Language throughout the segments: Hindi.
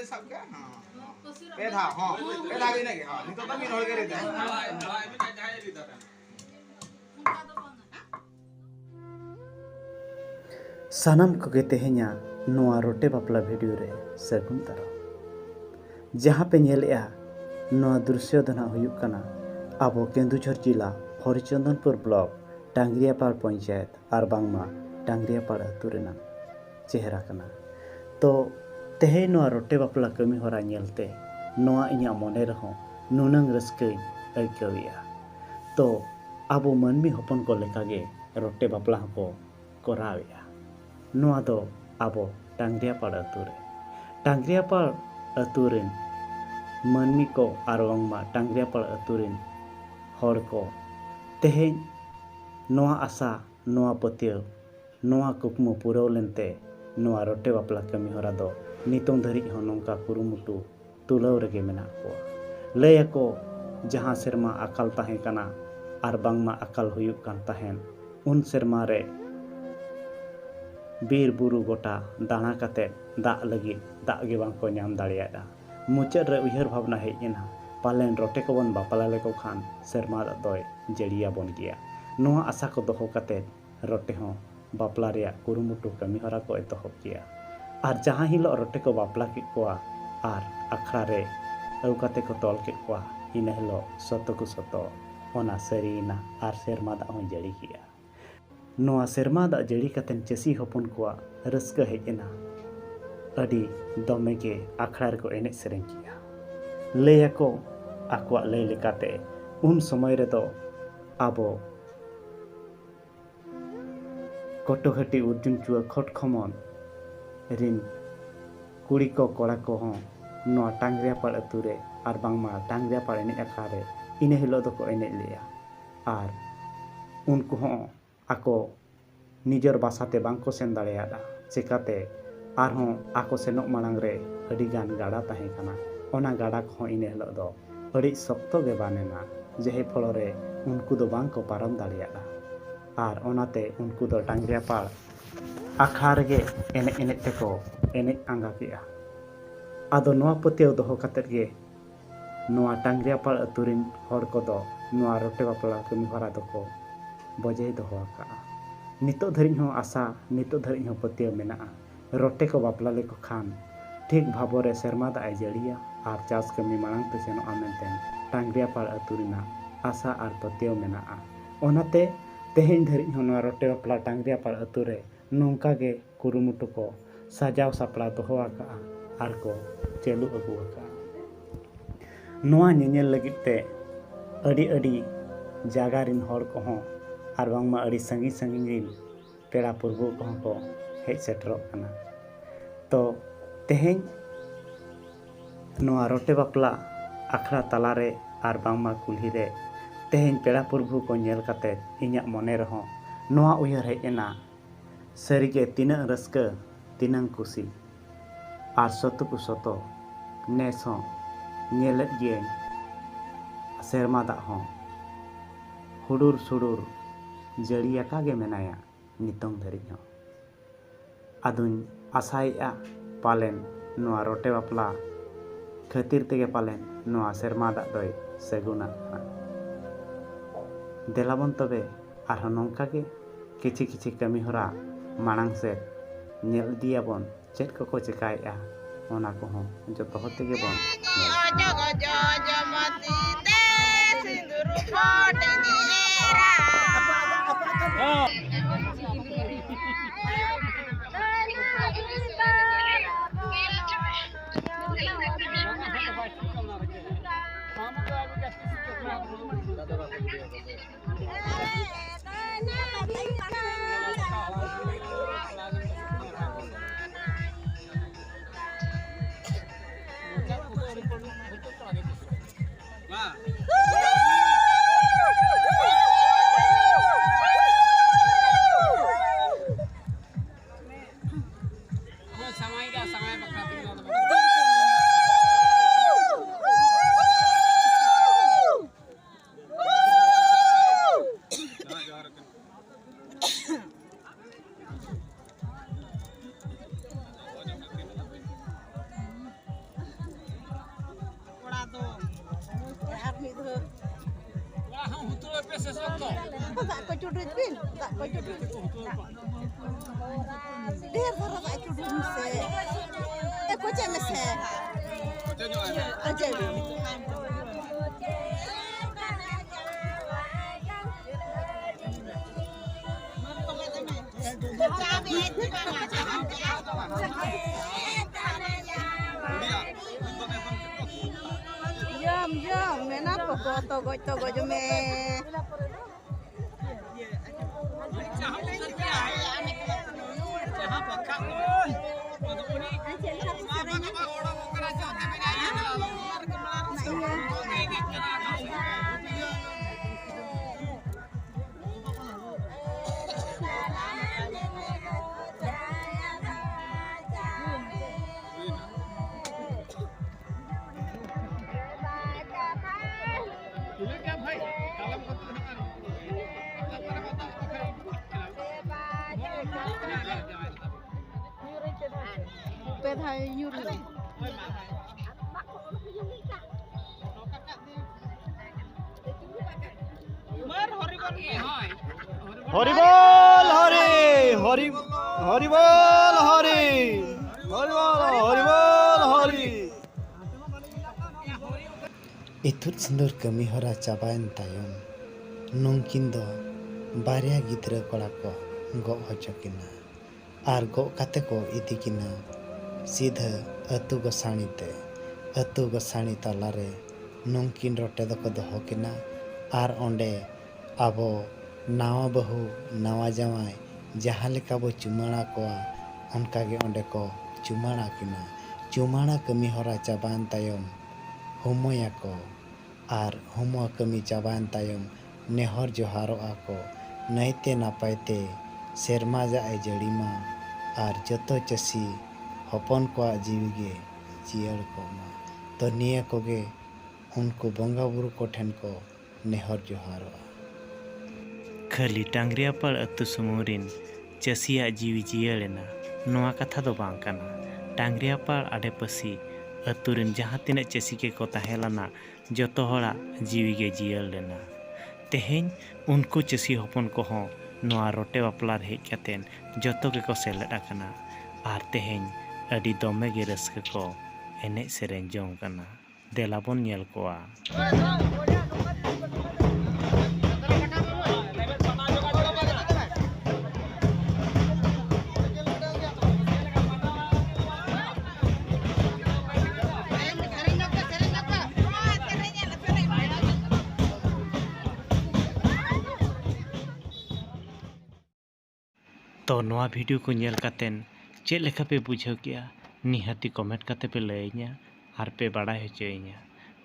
सब के हां पेधा हां पेधा के नहीं हां नितो तो मिन होल के रहते सानाम को तेहेኛ नोआ रोटे बापला वीडियो रे सगुन तारा जहाँ पे नेलेआ नोआ दृश्य दना हुयुक कना आबो केंदुझर जिला हरिचंदनपुर ब्लॉक टांगरियापाड़ पंचायत और बांगमा टांगरियापाड़ अतु रेना चेहरा कना तो तेहे नोआ रोटे बापला कमी होरा नेलते नोआ इᱧᱟ मने रहो नुनंग रस्कई अइकविया तो आबो मनमी हपन को लेकागे रोटे बापला को कोराविया नोआ दो आबो टांगरियापाड़ टांगरियापाड़ अतु रेन मनमी को आर बांगमा टांगरियापाड़ अतु रेन हर को तेहेñ नोआ आशा नोआ पतियो नोआ कुकमु पुराव लेनते नोआ रोटे बापला कमी होरा दो नितों धरिज हो नोंका कुरुमुटु तुलाव रेगे मेना को लय को जहां सेरमा अकाल ताहें कना आर बांगमा अकाल हुयुक कान ताहेन उन सेरमा रे बीर बुरु गोटा दाना कते दाग लगी दाग गे बांग को नाम दाड़ियादा मुचाद रे उयहर भावना हेज एना पालेन रोटे को बन बापला लेको खान सेरमा दोय जड़िया बन गया नोआ आशा को दोहो कते रोटे हो बापला रे कुरुमुटु कमी होरा को एतहब किया और जहां हिलो रोटे को बापला के कोआ और अखड़ा रे अउ कते को तोल के कोआ इन हिलो सतो को सतो ओना सरीना और सेरमा दा हो जड़ी किया नोआ सेरमा दा जड़ी कतेन चसी हपन कोआ रस्का हेजना अडी दमे के अखड़ा रे को एने सेरें किया लय को आकुआ लय लेकाते उन समय रे तो आबो कटोहटी अर्जुन चुआ खट खमन रिन कुड़ी को कोड़ा को हों नोआ टांगरियापाड़ अतु रे और बांगमा टांगरियापाड़ एने अखड़ा रे इने हिलो दो को एने लिया और उनको हों आको निजर बासाते बांको सेन दाड़ेयादा चिकाते आरहों आको सेनोक मांग रे अडिगान गाड़ा ताहें कना ओना गाड़ा को इने हिलो दो अड़ी सख्तो गे बानेना जेहे फल रे उनको दो बांको पारम दाड़ेयादा और ओनाते उनको दो टांगरियापाड़ आखड़ा रेगे एने एने तेको एने आंगा किया आदो नोआ पतियो दोहो कतेत गे नोआ टांगरियापाड़ अतुरिन हर को दो नोआ रोटे बापला कमी होरा दको बजे दोहो आका नितो धरिज हो आशा नितो धरिज हो पतियो मेना रोटे को बापला लेको खान ठीक भाबोरे सेरमा दा जड़िया और चास कमी मांग ते सेनो आमेनतेन टांगरियापाड़ अतुरिना आशा और पतियो मेना ओनाते तेहेñ धरिज हो नोआ रोटे बापला टांगरियापाड़ अतु रे नोंका गे कुरुमुटु को सजाव सापड़ा दोहो आका आर को चलू अगु आका नोआ नेनेल लगित ते अड़ी अड़ी जागा रिन हर को हों और बांगमा अड़ी संगी संगी रिन पेड़ा पुरबु को को हेज सेटरो कना तो तेहेñ नोआ रोटे बापला अखड़ा तलारे और बांगमा कुल्ही रे तेहेñ पेड़ा पुरबु को नेल कते इᱧा मने रहो नोआ उयहर हेज एना सरीगे तिना रस्का तिनांग कुसी और सतो को सतो नेस हो नेलत गे सेरमा दा हो हुडुर सुडुर जड़िया का गे मेनाया नितोंग धरिज हो आदुन आशाया पालेन नोआ रोटे बापला खातिर तेगे पालेन नोआ सेरमा दा दोय सगुना देलाबन तबे आर नोंका गे किछि किछि कमी होरा मांग से नेल दियाबन चेत को चिकाया ओना को हो जतो होते गे बन Tak kau cudut pin, tak kau cudut. Dia baru tak cudut mese. Kau cek mese. Aja. Jam, mena pokok togo jume. Pedhai nyuri. হরিবল হরি হরি হরিবল হরি হরিবল হরিবল হরি इतुद सुंदर कमी हरा चाबायन तायम नोंकिन दो बारिया गिद्रा कोड़ा को गो हचकिना आर गो काते को इदी किना सीधा अतु गोसाणी तालारे नोंकिन रोटे दको दोहो किना आर ओंडे आबो नावा बहु नावा जावाय जहाँ लेका बो चुमाणा कोआ उनकागे ओंडे को चुमाणा किना चुमाणा कमी हरा चाबायन तायम होमोया को आर होमो कमी चाबायन तायम नेहर जोहारो आको नैते नापायते सेरमा जाए जड़ीमा आर जतो चसी हपन को जीविगे जियल को मा तो निया कोगे उनको बंगा बुरु को ठेन को नेहर जोहारो खाली टांगरियापाड़ अतु सुमुरिन चसिया जीवी जियलेना नोआ कथा दो बांग काना टांगरियापाड़ आडेपसी अतुरिन जहाँ तिना चसी के को ताहेलाना जतो हड़ा जीवी गे जियल लेना तेहें उनको चसी हपन को हों नोआ रोटे बापलार हेज कातेन जतो के को सेलेद आकना आर तेहें अडी दोमे गे रस्क को एनेज सेरेन जोंग काना देलाबन नेल कोआ तो नोआ वीडियो को नेल कातेन चेक लेखा पे बुझाव किया निहाती कमेंट काते पे लैया आर पे बड़ा होचोइया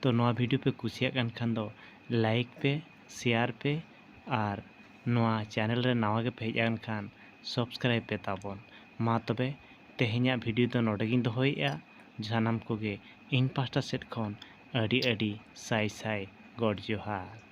तो नोआ वीडियो पे कुसिया कान खान दो लाइक पे शेयर पे आर नोआ चैनल रे नवा के हेज आन खान सब्सक्राइब पे ताबन मा तबे तेहेन्या वीडियो तो नोडेगिन दोहोइया सानाम कोगे इन पास्टा सेट खन अडी साई साई गॉड जोहार।